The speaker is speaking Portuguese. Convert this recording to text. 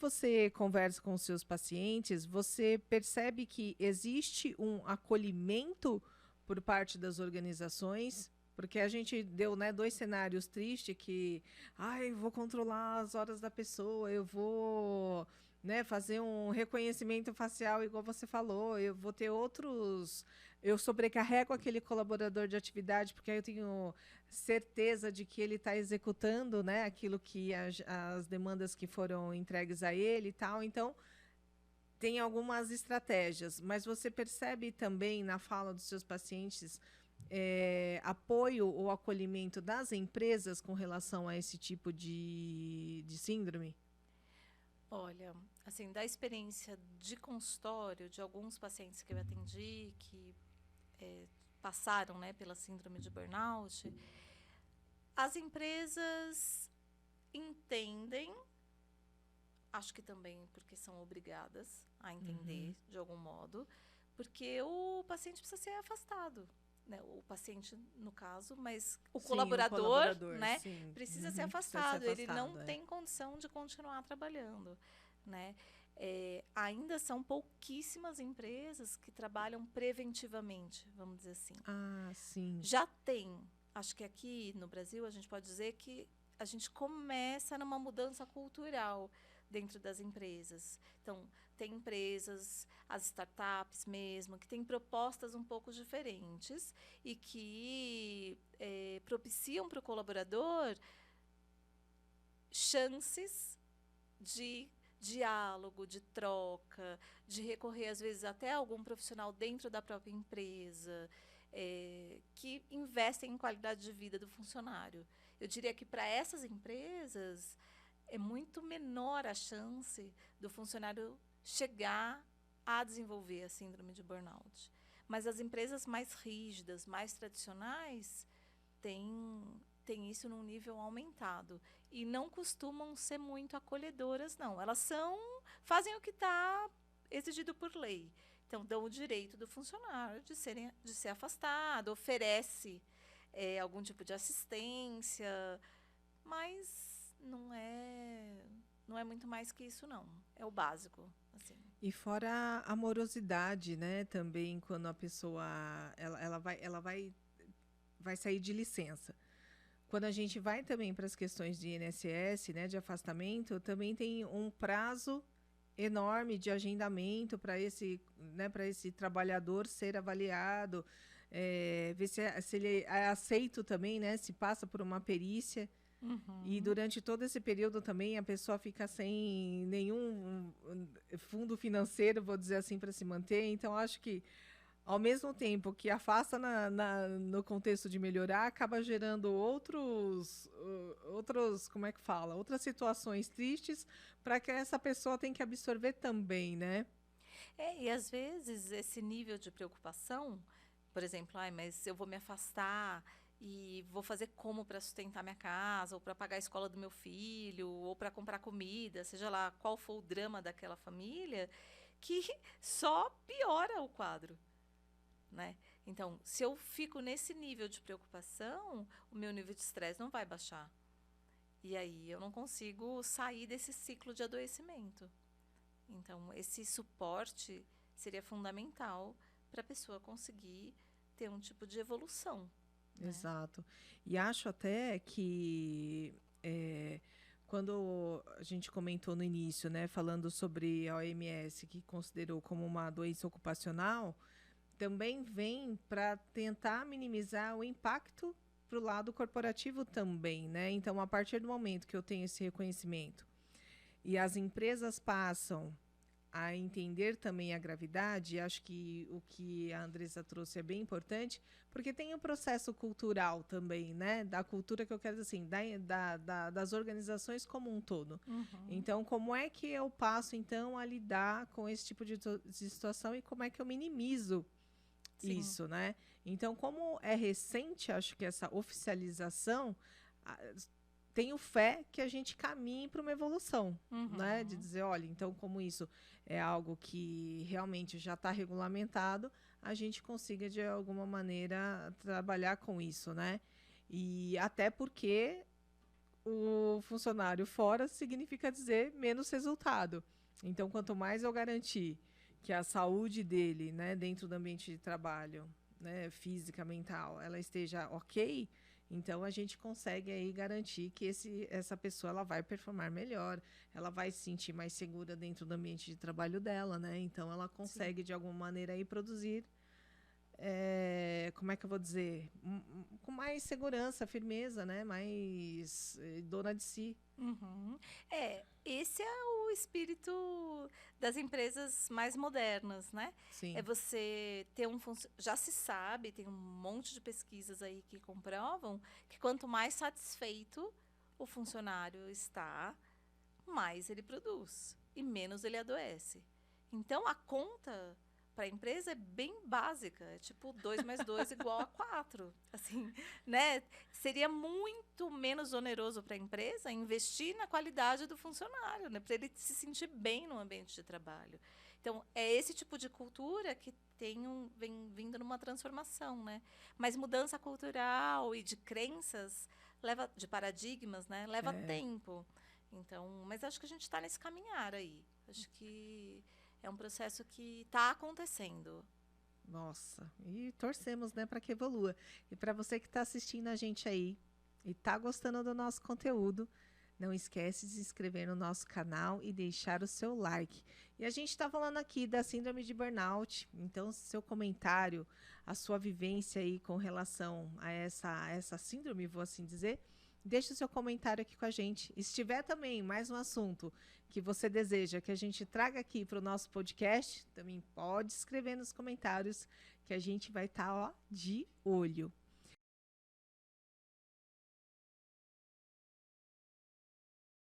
você conversa com os seus pacientes, você percebe que existe um acolhimento por parte das organizações? Porque a gente deu, né, dois cenários tristes que, ai, eu vou controlar as horas da pessoa, eu vou, né, fazer um reconhecimento facial, igual você falou, eu vou ter outros, eu sobrecarrego aquele colaborador de atividade, porque aí eu tenho certeza de que ele está executando, né, aquilo que as demandas que foram entregues a ele e tal. Então, tem algumas estratégias, mas você percebe também na fala dos seus pacientes apoio ou acolhimento das empresas com relação a esse tipo de síndrome? Olha, assim, da experiência de consultório, de alguns pacientes que eu atendi, que passaram, né, pela síndrome de burnout, as empresas entendem, acho que também porque são obrigadas a entender de algum modo, porque o paciente precisa ser afastado. Né, o paciente, no caso, mas o Sim, o colaborador, colaborador, né, sim. precisa ser Precisa ser afastado. Ele não afastado, é. tem condição de continuar trabalhando. Né? Ainda são pouquíssimas empresas que trabalham preventivamente, vamos dizer assim. Ah, sim. Já tem, acho que aqui no Brasil a gente pode dizer que a gente começa numa mudança cultural dentro das empresas. Então, tem empresas, as startups mesmo, que têm propostas um pouco diferentes e que propiciam para o colaborador chances de diálogo, de troca, de recorrer, às vezes, até a algum profissional dentro da própria empresa, que investem em qualidade de vida do funcionário. Eu diria que para essas empresas é muito menor a chance do funcionário chegar a desenvolver a síndrome de burnout. Mas as empresas mais rígidas, mais tradicionais, têm isso num nível aumentado. E não costumam ser muito acolhedoras, não. Elas fazem o que está exigido por lei. Então, dão o direito do funcionário de ser afastado, oferece algum tipo de assistência, mas não é muito mais que isso, não. É o básico. Assim. E fora a amorosidade, né? Também quando a pessoa vai sair de licença. Quando a gente vai também para as questões de INSS, né, de afastamento, também tem um prazo enorme de agendamento para esse trabalhador ser avaliado, ver se ele é aceito também, né, se passa por uma perícia. E durante todo esse período também a pessoa fica sem nenhum fundo financeiro, vou dizer assim, para se manter. Então, acho que ao mesmo tempo que afasta no contexto de melhorar, acaba gerando outros, como é que fala? Outras situações tristes para que essa pessoa tem que absorver também, né? E às vezes esse nível de preocupação, por exemplo, mas eu vou me afastar e vou fazer como para sustentar minha casa, ou para pagar a escola do meu filho, ou para comprar comida, seja lá qual for o drama daquela família, que só piora o quadro. Né? Então, se eu fico nesse nível de preocupação, o meu nível de estresse não vai baixar. E aí eu não consigo sair desse ciclo de adoecimento. Então, esse suporte seria fundamental para a pessoa conseguir ter um tipo de evolução. Né? Exato. E acho até que quando a gente comentou no início, né, falando sobre a OMS, que considerou como uma doença ocupacional, também vem para tentar minimizar o impacto para o lado corporativo também, né? Então, a partir do momento que eu tenho esse reconhecimento e as empresas passam a entender também a gravidade, acho que o que a Andressa trouxe é bem importante, porque tem o processo cultural também, né? Da cultura que eu quero dizer assim, das organizações como um todo. Então, como é que eu passo, então, a lidar com esse tipo de situação e como é que eu minimizo isso, né? Então, como é recente, acho que essa oficialização, tenho fé que a gente caminhe para uma evolução, né? De dizer, olha, então, como isso é algo que realmente já está regulamentado, a gente consiga, de alguma maneira, trabalhar com isso, né? E até porque o funcionário fora significa dizer menos resultado. Então, quanto mais eu garantir que a saúde dele, né, dentro do ambiente de trabalho, né, física, mental, ela esteja ok, então a gente consegue aí garantir que essa pessoa ela vai performar melhor, ela vai se sentir mais segura dentro do ambiente de trabalho dela, né? Então ela Sim. consegue de alguma maneira aí produzir, como é que eu vou dizer, com mais segurança, firmeza, né? Mais dona de si. Uhum. Esse é o espírito das empresas mais modernas, né? É Sim, você ter já se sabe, tem um monte de pesquisas aí que comprovam que quanto mais satisfeito o funcionário está, mais ele produz e menos ele adoece. Então a conta para a empresa é bem básica, é tipo 2 mais 2 igual a 4. Assim, né? Seria muito menos oneroso para a empresa investir na qualidade do funcionário, né? Para ele se sentir bem no ambiente de trabalho. Então, é esse tipo de cultura que vem vindo numa transformação, né? Mas mudança cultural e de crenças, de paradigmas, né? Leva é, tempo. Então, mas acho que a gente está nesse caminhar aí. Acho que é um processo que está acontecendo. nossa, e torcemos, né, para que evolua. E para você que está assistindo a gente aí e está gostando do nosso conteúdo, não esquece de se inscrever no nosso canal e deixar o seu like. E a gente está falando aqui da síndrome de burnout, então seu comentário, a sua vivência aí com relação a essa síndrome, vou assim dizer, deixe o seu comentário aqui com a gente. E se tiver também mais um assunto que você deseja que a gente traga aqui para o nosso podcast, também pode escrever nos comentários que a gente vai estar, ó, de olho.